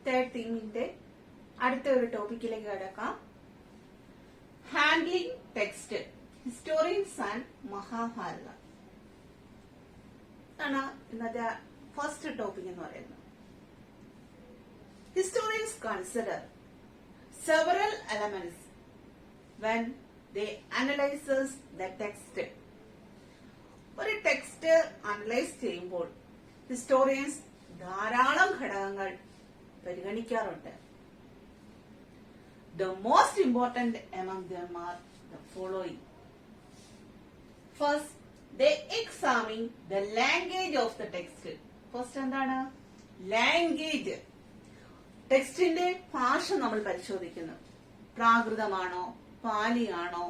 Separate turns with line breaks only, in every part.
Third തീമിന്റെ അടുത്ത ഒരു ടോപ്പിക്കിലേക്ക് കടക്കാം. Handling text, historians and Mahabharata ആണ് ഇന്നത്തെ ഫസ്റ്റ് ടോപ്പിക് എന്ന് പറയുന്നത്. Historians consider several elements when they analyze the text. ഒരു ടെക്സ്റ്റ് അനലൈസ് ചെയ്യുമ്പോൾ ഹിസ്റ്റോറിയൻസ് ധാരാളം ഘടകങ്ങൾ പരിഗണിക്കാറുണ്ട്. The most important among them are the following. First, they examine the language of the text. First എന്താണ്? Language. ടെക്സ്റ്റിന്റെ ഭാഷ നമ്മൾ പരിശോധിക്കുന്നു. പ്രാകൃതമാണോ, പാലിയാണോ,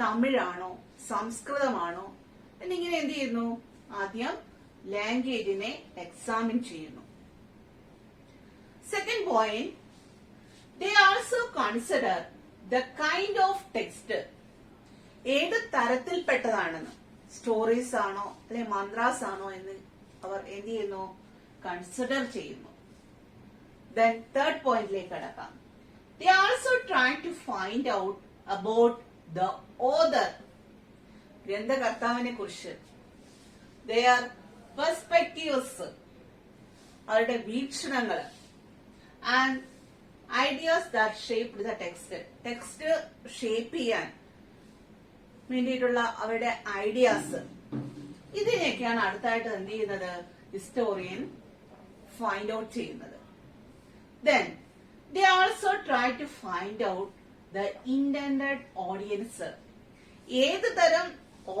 തമിഴാണോ, സംസ്കൃതമാണോ എന്നിങ്ങനെ എന്ത് ചെയ്യുന്നു? ആദ്യം ലാംഗ്വേജിനെ എക്സാമിൻ ചെയ്യുന്നു. Second point, they also consider the kind of text. ഏത് തരത്തിൽപ്പെട്ടതാണെന്ന്, സ്റ്റോറീസ് ആണോ അല്ലെ മന്ത്രാസ് ആണോ എന്ന് അവർ എന്ത് ചെയ്യുന്നു? കൺസിഡർ ചെയ്യുന്നു. Then third പോയിന്റിലേക്ക് കടക്കാം. They also try to find out about the author. ഗ്രന്ഥകർത്താവിനെ കുറിച്ച്. Their perspectives, അവരുടെ വീക്ഷണങ്ങൾ, and ideas that shaped the text. Text shape ചെയ്യാൻ വേണ്ടിയിട്ടുള്ള അവരുടെ ഐഡിയാസ്, ഇതിനെയൊക്കെയാണ് അടുത്തായിട്ട് എന്ത് ചെയ്യുന്നത്? ഹിസ്റ്റോറിയൻ ഫൈൻഡ് ഔട്ട് ചെയ്യുന്നത്. Then they also try to find out the intended audience. ഏത് തരം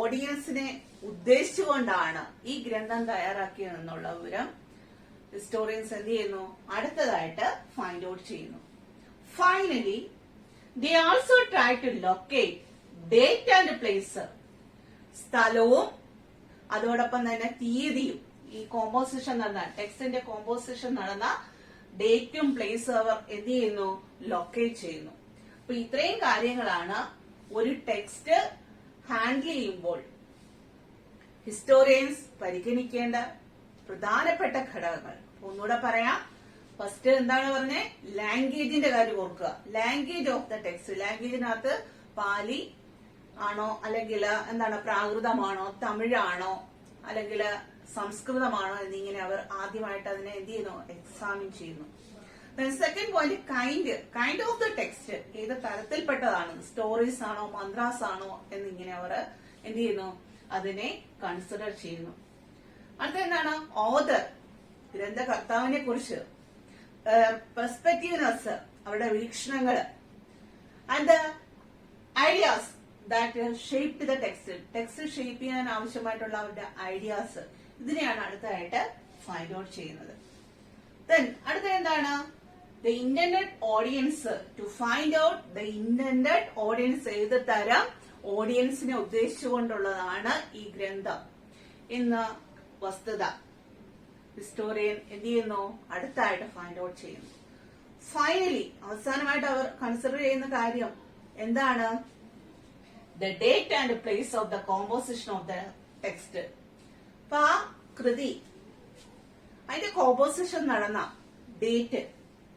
ഓഡിയൻസിനെ ഉദ്ദേശിച്ചുകൊണ്ടാണ് ഈ ഗ്രന്ഥം തയ്യാറാക്കിയതെന്നുള്ള വിവരം ഹിസ്റ്റോറിയൻസ് എന്ത് ചെയ്യുന്നു? അടുത്തതായിട്ട് ഫൈൻഡ് ഔട്ട് ചെയ്യുന്നു. Finally they also try to locate date and place. സ്ഥലവും അതോടൊപ്പം തന്നെ തീയതിയും, ഈ കോമ്പോസിഷൻ നടന്ന ടെക്സ്റ്റിന്റെ കോമ്പോസിഷൻ നടന്ന ഡേറ്റും പ്ലേസും അവർ എന്ത് ചെയ്യുന്നു? ലൊക്കേറ്റ് ചെയ്യുന്നു. അപ്പൊ ഇത്രയും കാര്യങ്ങളാണ് ഒരു ടെക്സ്റ്റ് ഹാൻഡിൽ ചെയ്യുമ്പോൾ ഹിസ്റ്റോറിയൻസ് പരിഗണിക്കേണ്ട പ്രധാനപ്പെട്ട ഘടകങ്ങൾ. ഒന്നുകൂടെ പറയാം. ഫസ്റ്റ് എന്താണ് പറഞ്ഞേ? ലാംഗ്വേജിന്റെ കാര്യം ഓർക്കുക. Language of the text. ലാംഗ്വേജിനകത്ത് പാലി ആണോ അല്ലെങ്കിൽ എന്താണ് പ്രാകൃതമാണോ, തമിഴാണോ അല്ലെങ്കിൽ സംസ്കൃതമാണോ എന്നിങ്ങനെ അവർ ആദ്യമായിട്ട് അതിനെ എന്ത് ചെയ്യുന്നു? എക്സാമിൻ ചെയ്യുന്നു. Second point, kind of the text. ഏത് തരത്തിൽപ്പെട്ടതാണ്? സ്റ്റോറീസ് ആണോ, മന്ത്രാസ് ആണോ എന്നിങ്ങനെ അവർ എന്ത് ചെയ്യുന്നു? അതിനെ കൺസിഡർ ചെയ്യുന്നു. അടുത്ത എന്താണ്? ഓതർ, ഗ്രന്ഥകർത്താവിനെ കുറിച്ച്. പെർസ്പെക്റ്റീവ്നെസ്, അവരുടെ വീക്ഷണങ്ങള്. And ideas that shaped the text. Text shape ചെയ്യാൻ ആവശ്യമായിട്ടുള്ള അവരുടെ ഐഡിയാസ്, ഇതിനെയാണ് അടുത്തതായിട്ട് ഫൈൻഡ് ഔട്ട് ചെയ്യുന്നത്. ദെൻ അടുത്ത എന്താണ്? The intended audience. To find out the intended audience, ഏത് തരം ഓഡിയൻസിനെ ഉദ്ദേശിച്ചുകൊണ്ടുള്ളതാണ് ഈ ഗ്രന്ഥം എന്ന വസ്തുത ഹിസ്റ്റോറിയൻ എന്ത് ചെയ്യുന്നു? അടുത്തായിട്ട് ഫൈൻഡ് ഔട്ട് ചെയ്യുന്നു. ഫൈനലി അവസാനമായിട്ട് അവർ കൺസിഡർ ചെയ്യുന്ന കാര്യം എന്താണ്? The date and place of the composition of the text. അപ്പൊ ആ കൃതി, അതിന്റെ കോമ്പോസിഷൻ നടന്ന ഡേറ്റ്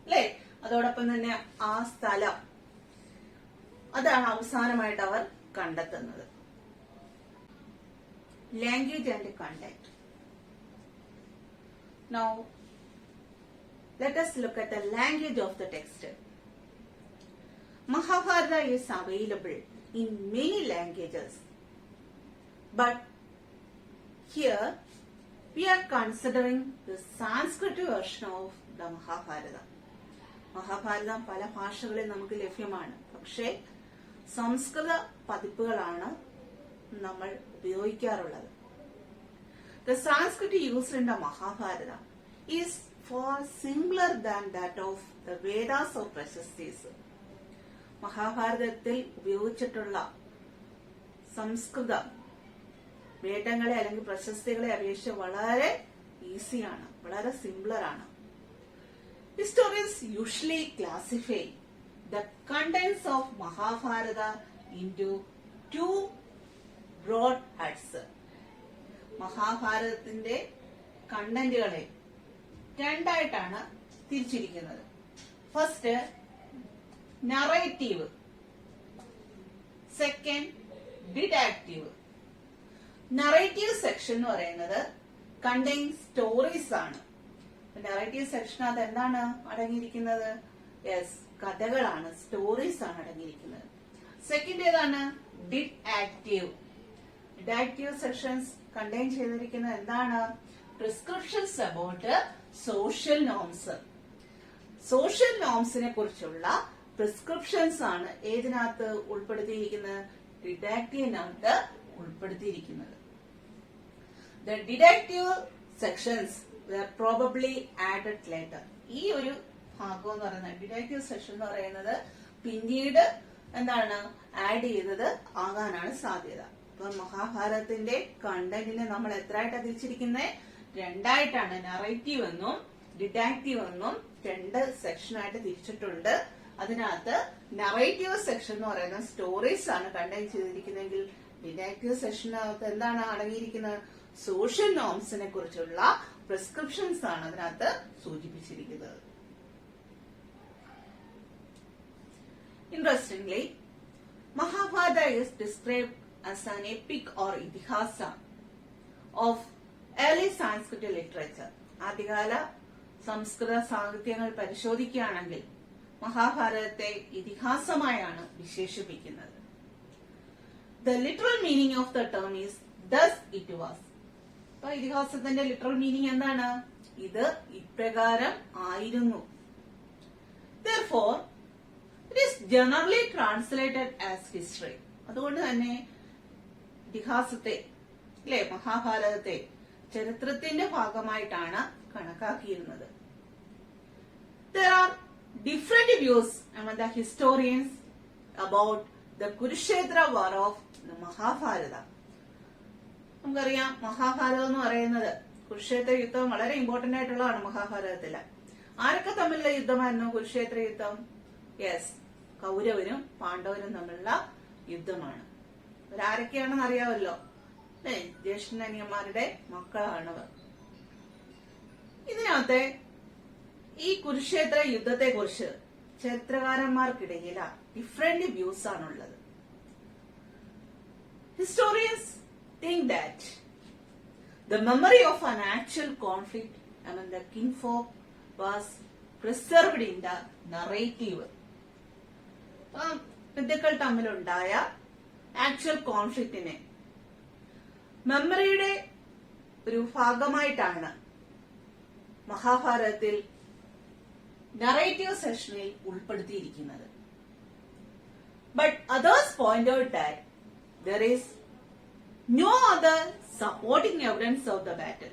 അല്ലെ, അതോടൊപ്പം തന്നെ ആ സ്ഥലം, അതാണ് അവസാനമായിട്ട് അവർ കണ്ടെത്തുന്നത്. Language and content. Now let us look at the language of the text. Mahabharata is available in many languages, but here we are considering the Sanskrit version of the Mahabharata. Mahabharatam പല ഭാഷകളിൽ നമുക്ക് ലഭ്യമാണ്. പക്ഷേ സംസ്കൃത പതിപ്പുകളാണ് നമ്മൾ ഉപയോഗിക്കാറുള്ളത്. The Sanskrit used in the Mahabharata is far simpler than that of the Vedas or Prashastis. മഹാഭാരതത്തിൽ ഉപയോഗിച്ചിട്ടുള്ള സംസ്കൃത വേദങ്ങളെ അല്ലെങ്കിൽ പ്രശസ്തികളെ അപേക്ഷിച്ച് വളരെ ഈസിയാണ്, വളരെ സിംപ്ലറാണ്. Historians usually classify the contents of Mahabharata into two broad heads. മഹാഭാരതത്തിന്റെ കണ്ടന്റുകളെ രണ്ടായിട്ടാണ് തിരിച്ചിരിക്കുന്നത്. First narrative, second didactive. Narrative section എന്ന് പറയുന്നത് കണ്ടെയ്ൻ സ്റ്റോറീസ് ആണ്. നറേറ്റീവ് സെക്ഷനകത്ത് എന്താണ് അടങ്ങിയിരിക്കുന്നത്? യെസ്, കഥകളാണ്, സ്റ്റോറീസ് ആണ് അടങ്ങിയിരിക്കുന്നത്. സെക്കൻഡ് ഏതാണ്? ഡിഡാക്റ്റീവ്. ഡിഡാക്റ്റീവ് സെക്ഷൻസ് കണ്ടെയ്ൻ ചെയ്തിരിക്കുന്നത് എന്താണ്? Prescriptions about social norms. Social നോംസിനെ കുറിച്ചുള്ള പ്രിസ്ക്രിപ്ഷൻസ് ആണ് ഏതിനകത്ത് ഉൾപ്പെടുത്തിയിരിക്കുന്നത്? ഡിഡാക്റ്റീവിനകത്ത് ഉൾപ്പെടുത്തിയിരിക്കുന്നത്. The deductive sections were probably added later. ഈ ഒരു ഭാഗം എന്ന് പറയുന്നത് ഡിഡക്റ്റീവ് സെക്ഷൻ എന്ന് പറയുന്നത് പിന്നീട് എന്താണ് ആഡ് ചെയ്തത് ആകാനാണ് സാധ്യത. അപ്പൊ മഹാഭാരതത്തിന്റെ കണ്ടന്റിനെ നമ്മൾ എത്രയായിട്ടാണ് തിരിച്ചിരിക്കുന്നത്? രണ്ടായിട്ടാണ്. നറേറ്റീവ് എന്നും ഡിഡാക്റ്റീവ് എന്നും രണ്ട് സെക്ഷനായിട്ട് തിരിച്ചിട്ടുണ്ട്. അതിനകത്ത് നറേറ്റീവ് സെക്ഷൻ എന്ന് പറയുന്ന സ്റ്റോറീസ് ആണ് കണ്ടെയ്ൻ ചെയ്തിരിക്കുന്നതെങ്കിൽ ഡിഡാക്റ്റീവ് സെക്ഷനകത്ത് എന്താണ് അടങ്ങിയിരിക്കുന്നത്? സോഷ്യൽ നോംസിനെ കുറിച്ചുള്ള പ്രിസ്ക്രിപ്ഷൻസ് ആണ് അതിനകത്ത് സൂചിപ്പിച്ചിരിക്കുന്നത്. Interestingly, Mahabharata is described as an epic or idihasa of early Sanskrit literature. ആദ്യകാല സംസ്കൃത സാഹിത്യങ്ങൾ പരിശോധിക്കുകയാണെങ്കിൽ മഹാഭാരതത്തെ ഇതിഹാസമായാണ് വിശേഷിപ്പിക്കുന്നത്. The literal meaning of the term is thus it was. അപ്പൊ ഇതിഹാസത്തിന്റെ ലിറ്ററൽ മീനിങ് എന്താണ്? ഇത് ഇപ്രകാരം ആയിരുന്നു. Therefore, it is generally translated as history. അതുകൊണ്ട് തന്നെ ഇതിഹാസത്തെ അല്ലെ മഹാഭാരതത്തെ ചരിത്രത്തിന്റെ ഭാഗമായിട്ടാണ് കണക്കാക്കിയിരുന്നത്. There are different views among the historians about the Kurukshetra war of the Mahabharata. നമുക്കറിയാം മഹാഭാരതം എന്ന് പറയുന്നത് കുരുക്ഷേത്ര യുദ്ധം വളരെ ഇമ്പോർട്ടന്റ് ആയിട്ടുള്ളതാണ് മഹാഭാരതത്തില്. ആരൊക്കെ തമ്മിലുള്ള യുദ്ധമായിരുന്നു കുരുക്ഷേത്ര യുദ്ധം? യെസ്, കൗരവരും പാണ്ഡവരും തമ്മിലുള്ള യുദ്ധമാണ്. ഇവരാരൊക്കെയാണെന്ന് അറിയാമല്ലോ അല്ലെ? ജ്യേഷ്ഠനിയന്മാരുടെ മക്കളാണവർ. ഇതിനകത്തെ ഈ കുരുക്ഷേത്ര യുദ്ധത്തെ കുറിച്ച് ചരിത്രകാരന്മാർക്കിടയിൽ ഡിഫറെന്റ് വ്യൂസ് ആണുള്ളത്. Historians think that the memory of an actual conflict among the kinfolk was preserved in the narrative. ബന്ധുക്കൾ തമ്മിലുണ്ടായ ആക്ച്വൽ കോൺഫ്ലിക്റ്റിനെ മെമ്മറിയുടെ ഒരു ഭാഗമായിട്ടാണ് മഹാഭാരതത്തിൽ നറേറ്റീവ് സെക്ഷനിൽ ഉൾപ്പെടുത്തിയിരിക്കുന്നത്. But others point out that there is no other supporting evidence of the battle.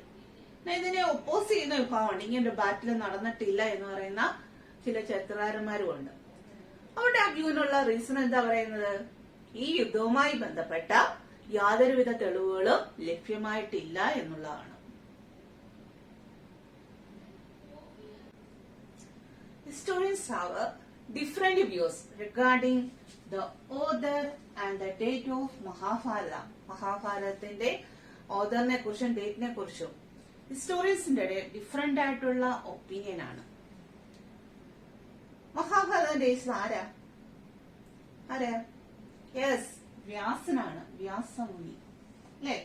ഇതിനെ oppose ചെയ്യുന്ന വിഭാഗമാണ്. ഇങ്ങനെ ഒരു ബാറ്റിൽ നടന്നിട്ടില്ല എന്ന് പറയുന്ന ചില ചരിത്രകാരന്മാരുമുണ്ട്. അവരുടെ ആ വ്യൂവിനുള്ള റീസൺ എന്താ പറയുന്നത്? ഈ യുദ്ധവുമായി ബന്ധപ്പെട്ട യാതൊരുവിധ തെളിവുകളും ലഭ്യമായിട്ടില്ല എന്നുള്ളതാണ്. Historians have different views regarding the author and the date of Mahabharata. മഹാഭാരതത്തിന്റെ ഓതറിനെ കുറിച്ചും ഡേറ്റിനെ കുറിച്ചും ഹിസ്റ്റോറിയൻസിന്റെ ഇടയിൽ ഡിഫറെന്റ് ആയിട്ടുള്ള ഒപ്പീനിയൻ ആണ്. മഹാഭാരതം രചിച്ചത് ആരാ? യെസ്, വ്യാസനാണ്. വ്യാസമുനി അല്ലെ?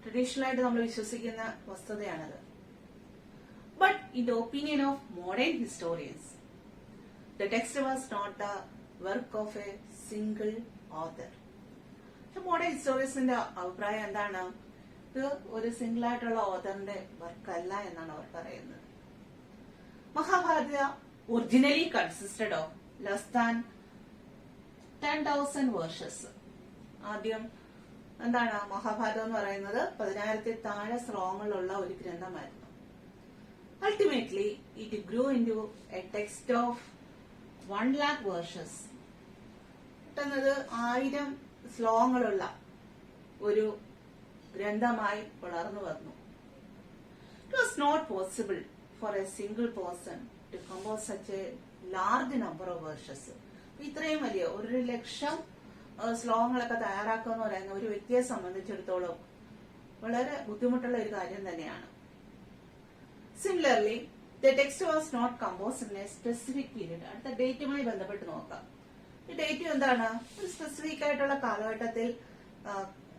ട്രഡീഷണൽ ആയിട്ട് നമ്മൾ വിശ്വസിക്കുന്ന വസ്തുതയാണത്. But in the opinion of modern historians the text was not the work of a single author. Modern ഹിസ്റ്റോറിയൻസിന്റെ അഭിപ്രായം എന്താണ്? ഇത് ഒരു സിംഗിൾ ആയിട്ടുള്ള ഓതറിന്റെ വർക്കല്ല എന്നാണ് അവർ പറയുന്നത്. Mahabharata originally consisted of less than 10,000 verses. ആദ്യം എന്താണ് മഹാഭാരതം എന്ന് പറയുന്നത് 10,000 താഴെ ശ്ലോകങ്ങളുള്ള ഒരു ഗ്രന്ഥമായിരുന്നു. Ultimately it grew into a text of 1 lakh verses. കിട്ടുന്നത് 1000 ശ്ലോകങ്ങളുള്ള ഒരു ഗ്രന്ഥമായി വളർന്നു വന്നു. It was not possible for a single person to compose such a large number of verses. ഇത്രയും വലിയ 1,00,000 ശ്ലോകങ്ങളൊക്കെ തയ്യാറാക്കുക എന്ന് പറയുന്ന ഒരു വ്യക്തിയെ സംബന്ധിച്ചിടത്തോളം വളരെ ബുദ്ധിമുട്ടുള്ള ഒരു കാര്യം തന്നെയാണ്. Similarly The text was not composed in a specific period. അടുത്ത ഡേറ്റുമായി ബന്ധപ്പെട്ട് നോക്കാം. ഈ ഡേറ്റ് എന്താണ്? ഒരു സ്പെസിഫിക് ആയിട്ടുള്ള കാലഘട്ടത്തിൽ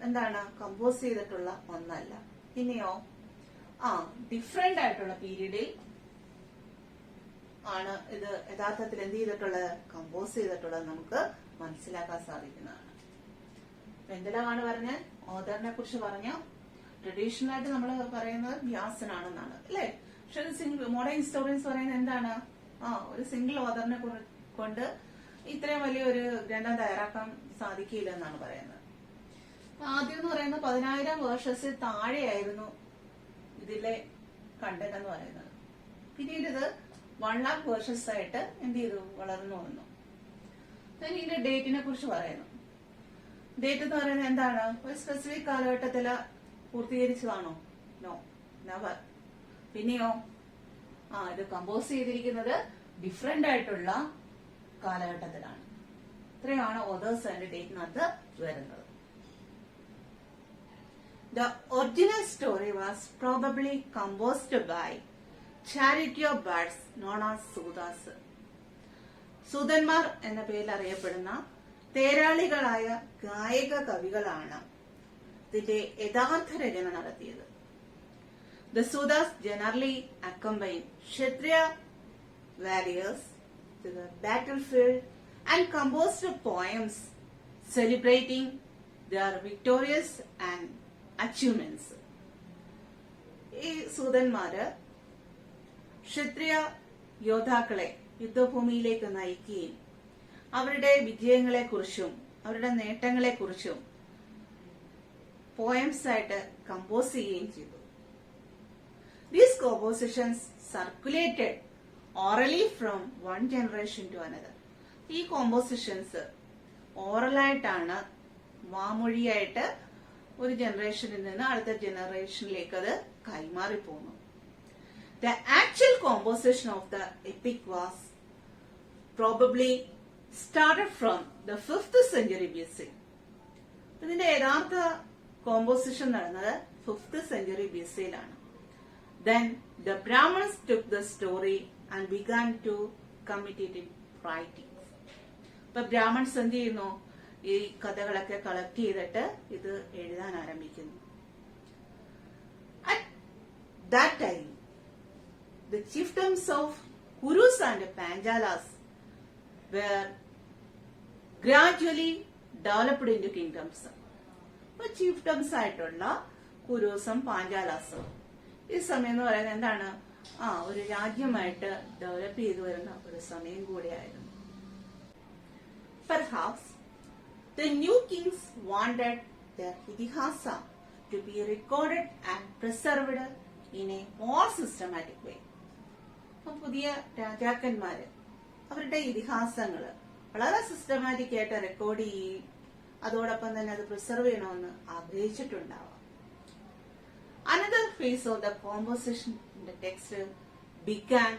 എന്താണ് കമ്പോസ് ചെയ്തിട്ടുള്ള ഒന്നല്ല. പിന്നെയോ ഡിഫറെന്റ് ആയിട്ടുള്ള പീരീഡിൽ ആണ് ഇത് യഥാർത്ഥത്തിൽ എന്ത് ചെയ്തിട്ടുള്ളത്, കമ്പോസ് ചെയ്തിട്ടുള്ളത് നമുക്ക് മനസ്സിലാക്കാൻ സാധിക്കുന്നതാണ്. എന്തെല്ലാമാണ് പറഞ്ഞത്? ഓതറിനെ കുറിച്ച് പറഞ്ഞ ട്രഡീഷണൽ ആയിട്ട് നമ്മൾ പറയുന്നത് വ്യാസനാണെന്നാണ് അല്ലെ. പക്ഷെ മോഡേൺ ഹിസ്റ്റോറിയൻസ് പറയുന്നത് എന്താണ്? ഒരു സിംഗിൾ ഓതറിനെ കൊണ്ട് ഇത്രയും വലിയൊരു ഗ്രന്ഥം തയ്യാറാക്കാൻ സാധിക്കില്ല എന്നാണ് പറയുന്നത്. ആദ്യം എന്ന് പറയുന്നത് 10,000 വേർഷസിൽ താഴെയായിരുന്നു ഇതിലെ കണ്ടന്റ് എന്ന് പറയുന്നത്. പിന്നീട് ഇത് 1,00,000 വേർഷസ് ആയിട്ട് എന്ത് ചെയ്തു, വളർന്നു വന്നു. ഇതിന്റെ ഡേറ്റിനെ കുറിച്ച് പറയുന്നു. ഡേറ്റ് എന്ന് പറയുന്നത് എന്താണ്? ഒരു സ്പെസിഫിക് കാലഘട്ടത്തിൽ പൂർത്തീകരിച്ചതാണോ? No, never. പിന്നെയോ ഇത് കമ്പോസ് ചെയ്തിരിക്കുന്നത് ഡിഫറെന്റ് ആയിട്ടുള്ള കാലഘട്ടത്തിലാണ്. ഇത്രയാണ് ഓതേഴ്സ് ആൻഡ് ഡേറ്റിനകത്ത് വരുന്നത്. The original story was probably composed by charity of birds known as Sudas. സൂതന്മാർ എന്ന പേരിൽ അറിയപ്പെടുന്ന തേരാളികളായ ഗായക കവികളാണ് ഇതിന്റെ യഥാർത്ഥ രചന നടത്തിയത്. The Sudas generally accompany Kshatriya warriors to the battlefield and composed poems celebrating their victorious and achievements. ഈ സൂതന്മാര് ക്ഷത്രിയ യോദ്ധാക്കളെ യുദ്ധഭൂമിയിലേക്ക് നയിക്കുകയും അവരുടെ വിജയങ്ങളെക്കുറിച്ചും അവരുടെ നേട്ടങ്ങളെക്കുറിച്ചും പോയംസ് ആയിട്ട് കമ്പോസ് ചെയ്യുകയും ചെയ്തു. These compositions circulated orally from one generation to another. ഈ കോമ്പോസിഷൻസ് ഓറലായിട്ടാണ്, വാമൊഴിയായിട്ട് ഒരു ജനറേഷനിൽ നിന്ന് അടുത്ത ജനറേഷനിലേക്ക് അത് കൈമാറിപ്പോന്നു. The actual composition of the epic was probably started from the 5th century BC. ഇതിന്റെ യഥാർത്ഥ കോമ്പോസിഷൻ നടന്നത് 5th century BC-യിലാണ്. Then the Brahmins took the story and began to commit it in writing. ഇപ്പൊ Brahmins എന്ത് ചെയ്യുന്നു? ഈ കഥകളൊക്കെ collect ചെയ്തിട്ട് ഇത് എഴുതാൻ ആരംഭിക്കുന്നു. At that time, the chiefdoms of Kurus and Panchalas were gradually developed into kingdoms. ഇപ്പൊ chiefdoms ആയിട്ടുള്ള കുരൂസും പാഞ്ചാലാസും ഈ സമയം എന്ന് പറയുന്നത് എന്താണ്? ഒരു രാജ്യമായിട്ട് ഡെവലപ്പ് ചെയ്തു വരുന്ന ഒരു സമയം കൂടിയായിരുന്നു. Perhaps the new kings wanted their Itihasa to be recorded and preserved in a more systematic way. പുതിയ രാജാക്കന്മാര് അവരുടെ ഇതിഹാസങ്ങള് വളരെ സിസ്റ്റമാറ്റിക് ആയിട്ട് റെക്കോർഡ് ചെയ്യുകയും അതോടൊപ്പം തന്നെ അത് പ്രിസർവ് ചെയ്യണമെന്ന് ആഗ്രഹിച്ചിട്ടുണ്ടാവാം. Another phase of the composition in the text began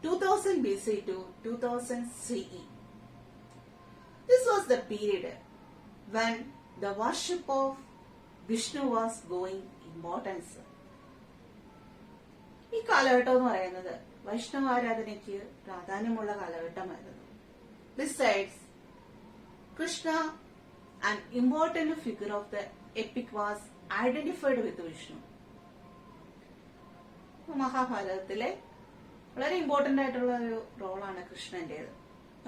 2000 BC to 2000 CE. This was the period when the worship of Vishnu was going importance. ഈ കാലഘട്ടം എന്ന് പറയുന്നത് വൈഷ്ണവ ആരാധനയ്ക്ക് പ്രാധാന്യമുള്ള കാലഘട്ടമായിരുന്നു. Besides, Krishna, an important figure of the epic, was identified with Vishnu. മഹാഭാരതത്തിലെ വളരെ important ആയിട്ടുള്ള ഒരു റോളാണ് കൃഷ്ണന്റേത്.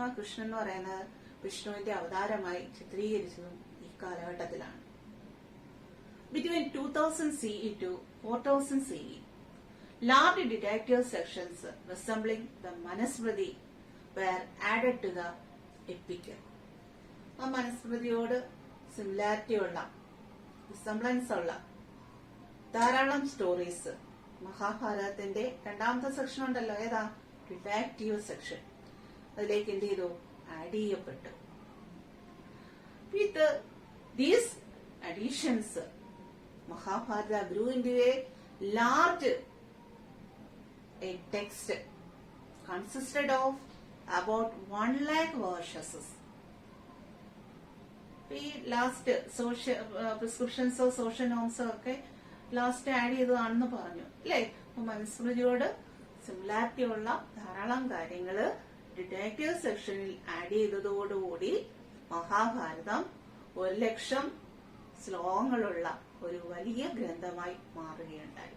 ആ കൃഷ്ണൻ എന്ന് പറയുന്നത് വിഷ്ണുവിന്റെ അവതാരമായി ചിത്രീകരിച്ചതും ഈ കാലഘട്ടത്തിലാണ്. Between 2000 CE to 4000 CE, large detective sections resembling the Manusmriti were added to the epic. ആ മനുസ്മൃതിയോട് സിമിലാരിറ്റി ഉള്ള, റിസംബ്ലൻസ് ഉള്ള ധാരാളം സ്റ്റോറീസ് മഹാഭാരതത്തിന്റെ രണ്ടാമത്തെ സെക്ഷൻ ഉണ്ടല്ലോ, ഏതാ? Deductive section. അതിലേക്ക് എന്ത് ചെയ്തു? ആഡ് ചെയ്യപ്പെട്ടു. With these additions Mahabharata grew into a large text consisted of about 1,00,000 verses. ഈ ലാസ്റ്റ് സോഷ്യൽ പ്രിസ്ക്രിപ്ഷൻസോ സോഷ്യൽ നോംസോ ഒക്കെ ലാസ്റ്റ് ആഡ് ചെയ്തതാണെന്ന് പറഞ്ഞു അല്ലേ. അപ്പൊ മനുസ്മൃതിയോട് സിമിലാരിറ്റി ഉള്ള ധാരാളം കാര്യങ്ങൾ ഡിറ്റക്റ്റീവ് സെക്ഷനിൽ ആഡ് ചെയ്തതോടുകൂടി മഹാഭാരതം 1,00,000 ശ്ലോകങ്ങളുള്ള ഒരു വലിയ ഗ്രന്ഥമായി മാറുകയുണ്ടായി.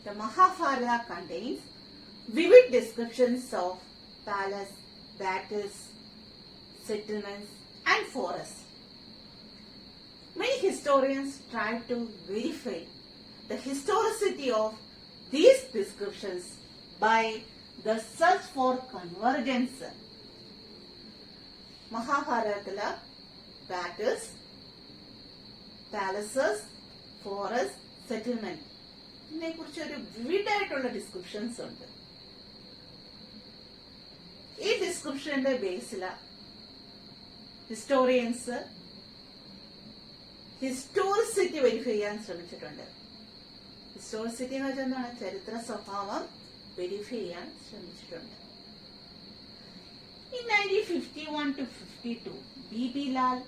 The Mahabharata contains vivid descriptions of palace, battles, settlements, and forests. Many historians try to verify the historicity of these descriptions by the search for convergence. Mahabharata battles, palaces, forests, settlement ഇതിനെ കുറിച്ച് ഒരു vivid ആയിട്ടുള്ള descriptions ഉണ്ട്. ഈ ഡിസ്ക്രിപ്ഷന്റെ ബേസില historians historicity verify ചെയ്യാൻ ശ്രമിച്ചിട്ടുണ്ട്. Historicity എന്ന് വെച്ചാൽ എന്താണ്? ചരിത്ര സ്വഭാവം വെരിഫൈ ചെയ്യാൻ ശ്രമിച്ചിട്ടുണ്ട്. In 1951 to 52, B.B. Lal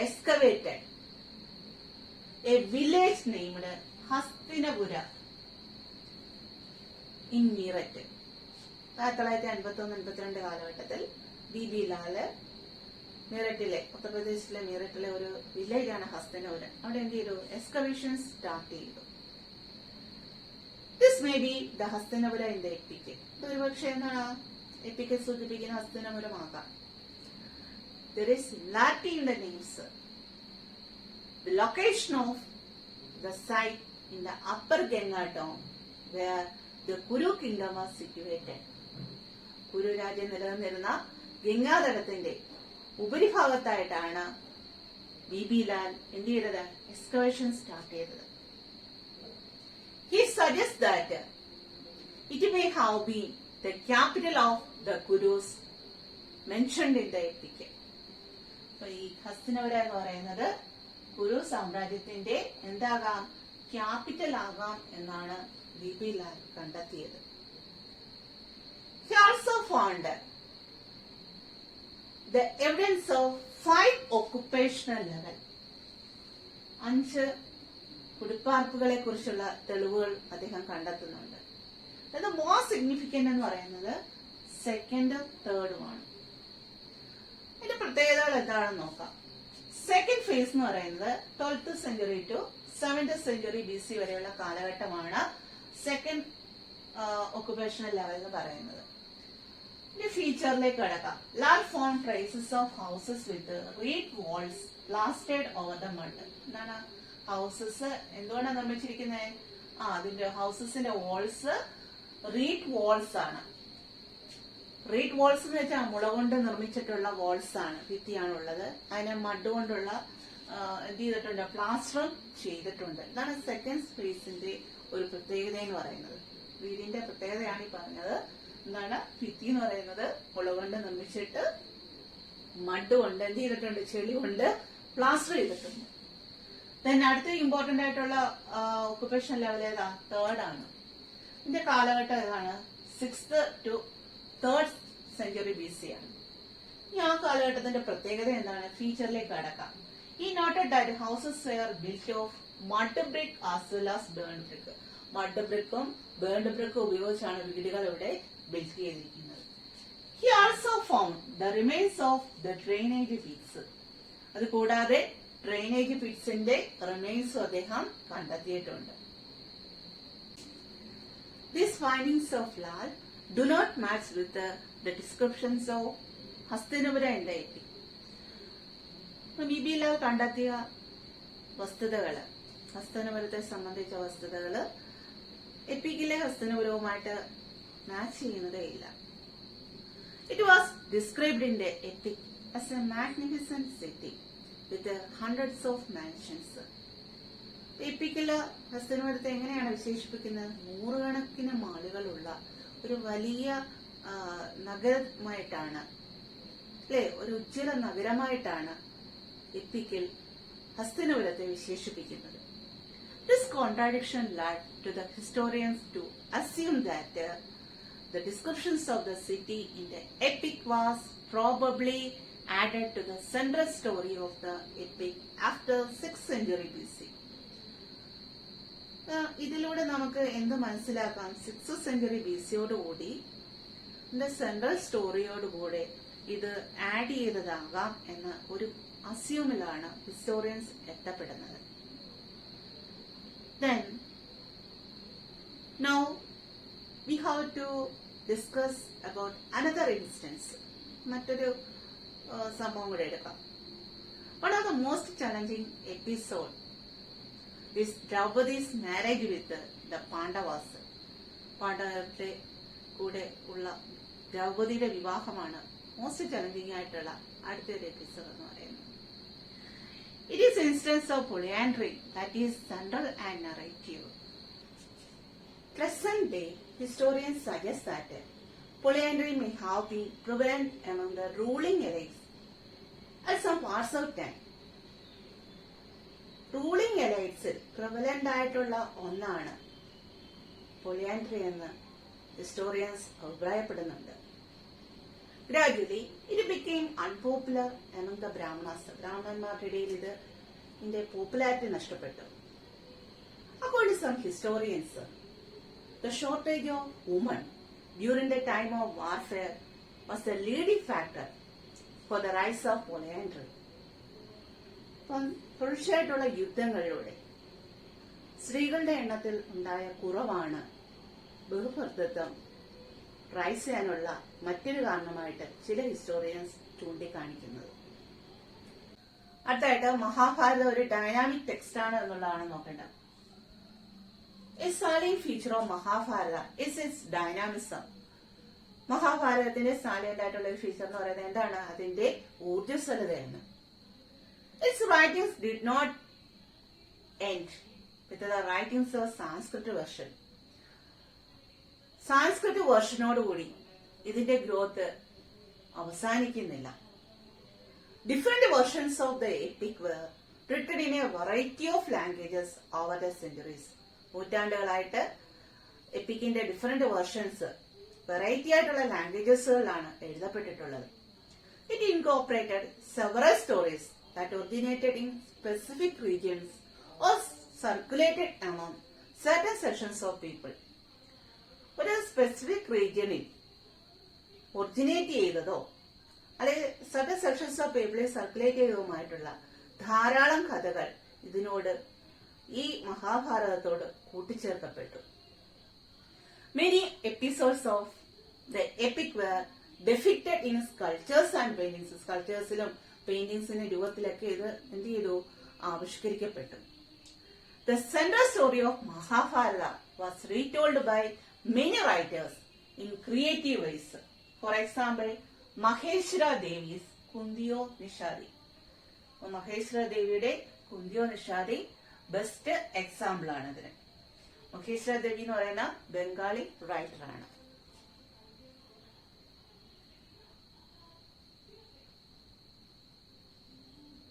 excavated a village named Hastinapura in Meerut. 1951-52 കാലഘട്ടത്തിൽ B.B. ലാല് മീററ്റിലെ ഉത്തർപ്രദേശിലെ മീററ്റിലെ ഒരു വില്ലേജാണ് ഹസ്തിനപുര. അവിടെ എന്ത് ചെയ്തു? എക്സ്കവേഷൻ സ്റ്റാർട്ട് ചെയ്തു. This may be the Hastinapura in the epic. ഇതൊരുപക്ഷെ എന്താണ് എപ്പിക് സൂചിപ്പിക്കുന്ന ഹസ്തിനപുരമാകാം. There is similarity in the names. The location of the site in the upper Ganga town where the Kuru kingdom was situated. കുരു രാജ്യം നിലനിന്നിരുന്ന ഗംഗാതടത്തിന്റെ ഉപരിഭാഗത്തായിട്ടാണ് B.B. Lal എന്ത് ചെയ്തത്? Excavation start ചെയ്തത്. He suggests that it may have been the capital of the Kurus mentioned in the epic. ഈ ഹസ്തിനപുര എന്ന് പറയുന്നത് കുരു സാമ്രാജ്യത്തിന്റെ എന്താകാം? ക്യാപിറ്റൽ ആകാം എന്നാണ് B.B. ലാൽ കണ്ടെത്തിയത്. He also found the evidence of 5 occupational level. 5 കുടിപ്പാർപ്പുകളെ കുറിച്ചുള്ള തെളിവുകൾ അദ്ദേഹം കണ്ടെത്തുന്നുണ്ട്. അത് മോസ്റ്റ് സിഗ്നിഫിക്കന്റ് എന്ന് പറയുന്നത് സെക്കൻഡും തേർഡുമാണ്. ഇതിന്റെ പ്രത്യേകതകൾ എന്താണെന്ന് നോക്കാം. സെക്കൻഡ് ഫേസ് എന്ന് പറയുന്നത് 12th century to 7th century BC വരെയുള്ള കാലഘട്ടമാണ് സെക്കൻഡ് ഒക്കുപേഷണൽ ലെവൽ എന്ന് പറയുന്നത്. ഇനി ഫീച്ചറിലേക്ക് കടക്കാം. ലാൽ found traces of houses with reed walls plastered over the mud. എന്താണ് ഹൗസസ് എന്തുകൊണ്ടാണ് നിർമ്മിച്ചിരിക്കുന്നത്? അതിന്റെ ഹൗസസിന്റെ വാൾസ് റീഡ് വാൾസ് ആണ്. റീഡ് വാൾസ് എന്ന് വെച്ചാൽ മുള കൊണ്ട് നിർമ്മിച്ചിട്ടുള്ള വാൾസ് ആണ്, ഭിത്തിയാണുള്ളത്. അതിനെ മഡ് കൊണ്ടുള്ള എന്ത് ചെയ്തിട്ടുണ്ട്? പ്ലാസ്റ്ററും ചെയ്തിട്ടുണ്ട്. ഇതാണ് സെക്കൻഡ് ഫേസിന്റെ ഒരു പ്രത്യേകത എന്ന് പറയുന്നത്. വീടിന്റെ പ്രത്യേകതയാണ് ഈ പറഞ്ഞത്. എന്താണ്? ഭിത്തി എന്ന് പറയുന്നത് മുള കൊണ്ട് നിർമ്മിച്ചിട്ട് മഡ് കൊണ്ട് എന്ത് ചെയ്തിട്ടുണ്ട്? ചെളി കൊണ്ട് പ്ലാസ്റ്റർ ചെയ്തിട്ടുണ്ട്. ദെൻ അടുത്ത ഇമ്പോർട്ടന്റ് ആയിട്ടുള്ള ഒക്കുപേഷൻ ലെവൽ ഏതാ? തേർഡ് ആണ്. ഇതിന്റെ കാലഘട്ടം ഏതാണ്? 6th to 3rd century BC ആണ്. ഈ ആ കാലഘട്ടത്തിന്റെ പ്രത്യേകത എന്താണ്? ഫീച്ചറിലേക്ക് കടക്കാം. ഈ noted that houses were built of mud brick as well as burned brick. Mud ബ്രിക്കും ബേൺഡ് ബ്രിക്കും ഉപയോഗിച്ചാണ് വീടുകൾ ഇവിടെ ബിൽറ്റ് ചെയ്തിരിക്കുന്നത്. He also found the remains of the drainage pits. അത് കൂടാതെ ഡ്രെയിനേജ് പിറ്റ്സിന്റെ റിമെയിൻസും അദ്ദേഹം കണ്ടെത്തിയിട്ടുണ്ട്. These findings of Lal do not match with the descriptions of Hastinapura in the epic. B.B. Lal കണ്ടെത്തിയ വസ്തുതകള്, ഹസ്തിനപുരത്തെ സംബന്ധിച്ച വസ്തുതകള് എപ്പിക്കിലെ ഹസ്തിനപുരവുമായിട്ട് മാച്ച് ചെയ്യുന്നതേ ഇല്ല. It was described in the epic as a magnificent city with hundreds of mansions. എപ്പിക്കില് ഹസ്തിനപുരത്തെ എങ്ങനെയാണ് വിശേഷിപ്പിക്കുന്നത്? 100 കണക്കിന് മാളുകളുള്ള ഒരു വലിയ നഗരമായിട്ടാണ്, അല്ലെ, ഒരു ഉജ്ജ്വല നഗരമായിട്ടാണ് എപ്പിക്കിൽ ഹസ്തിനപുരത്തെ വിശേഷിപ്പിക്കുന്നത്. This contradiction led to the historians to assume that the descriptions of the city in the epic was probably added to the central story of the epic after 6th century BC. ഇതിലൂടെ നമുക്ക് എന്ത് മനസ്സിലാക്കാം? 6th century BC central സ്റ്റോറിയോടുകൂടെ ഇത് add ചെയ്തതാകാം എന്ന ഒരു അസ്യൂമിലാണ് historians എത്തപ്പെടുന്നത്. Then now we have to discuss about another instance. മറ്റൊരു സംഭവം കൂടെ എടുക്കാം. One of the most challenging episode is Draupadi's marriage with the Pandavas. പാണ്ഡവരുടെ കൂടെ ഉള്ള ദ്രൗപദിയുടെ വിവാഹമാണ് മോസ്റ്റ് ചലഞ്ചിങ് ആയിട്ടുള്ള അടുത്തൊരു എപ്പിസോഡ് എന്ന് പറയുന്നത്. It is instance of polyandry that is central and narrative. Present day historians suggest that polyandry may have been prevalent among the ruling elites at some parts of time. Ruling elites prevalent ആയിട്ടുള്ള ഒന്നാണ് polyandry എന്ന് historians അഭിപ്രായപ്പെടുന്നുണ്ട്. Gradually, it became unpopular among the Brahmanas. ബ്രാഹ്മണന്മാരുടെ ഇടയിൽ ഇതിന്റെ popularity നഷ്ടപ്പെട്ടു. According to some historians, the shortage of women during the time of warfare was the leading factor for the rise of polyandry. പുരുഷായിട്ടുള്ള യുദ്ധങ്ങളിലൂടെ സ്ത്രീകളുടെ എണ്ണത്തിൽ ഉണ്ടായ കുറവാണ് ബഹുഭർത്തൃത്വം rice ചെയ്യാനുള്ള മറ്റൊരു കാരണമായിട്ട് ചില ഹിസ്റ്റോറിയൻസ് ചൂണ്ടിക്കാണിക്കുന്നത്. അടുത്തായിട്ട് മഹാഭാരതം ഒരു ഡൈനാമിക് ടെക്സ്റ്റ് ആണ് എന്നുള്ളതാണ് നോക്കേണ്ടത്. A salient feature of Mahabharata is its dynamism. മഹാഭാരതത്തിന്റെ സാലിയന്റ് ആയിട്ടുള്ള ഒരു ഫീച്ചർ എന്ന് പറയുന്നത് എന്താണ്? അതിന്റെ ഊർജ്ജസ്വലതയാണ്. Its writings did not end with the writings of Sanskrit version. Sanskrit വേർഷനോടുകൂടി ഇതിന്റെ ഗ്രോത്ത് അവസാനിക്കുന്നില്ല. Different versions of the EPIC were written in a variety of languages over the centuries. നൂറ്റാണ്ടുകളായിട്ട് എപ്പിക്കിന്റെ ഡിഫറെന്റ് വേർഷൻസ് വെറൈറ്റി ആയിട്ടുള്ള ലാംഗ്വേജസുകളിലാണ് എഴുതപ്പെട്ടിട്ടുള്ളത്. It incorporated several stories that originated in specific regions or circulated among certain sections of people. ഒരു specific റീജിയനിൽ originate ചെയ്തതോ അല്ലെങ്കിൽ certain sections of പീപ്പിളെ circulate ചെയ്തതുമായിട്ടുള്ള ധാരാളം കഥകൾ ഇതിനോട് ഈ മഹാഭാരതത്തോട് കൂട്ടിച്ചേർക്കപ്പെട്ടു. Many episodes of the epic were depicted in sculptures and paintings. സ്കൾപ്ചേഴ്സിലും പെയിന്റിങ്സിന്റെ രൂപത്തിലൊക്കെ ഇത് എന്ത് ചെയ്തു? ആവിഷ്കരിക്കപ്പെട്ടു. The central story of Mahabharata was retold by many writers in creative ways. For example, Maheshwara Devi's Kundiyo Nishadi. Maheshwara Deviയുടെ Kundiyo Nishadi best example ആണ് ഇതിന്. മഹേശ്വര ദേവി എന്ന് പറയുന്ന Bengali writer ആണ്.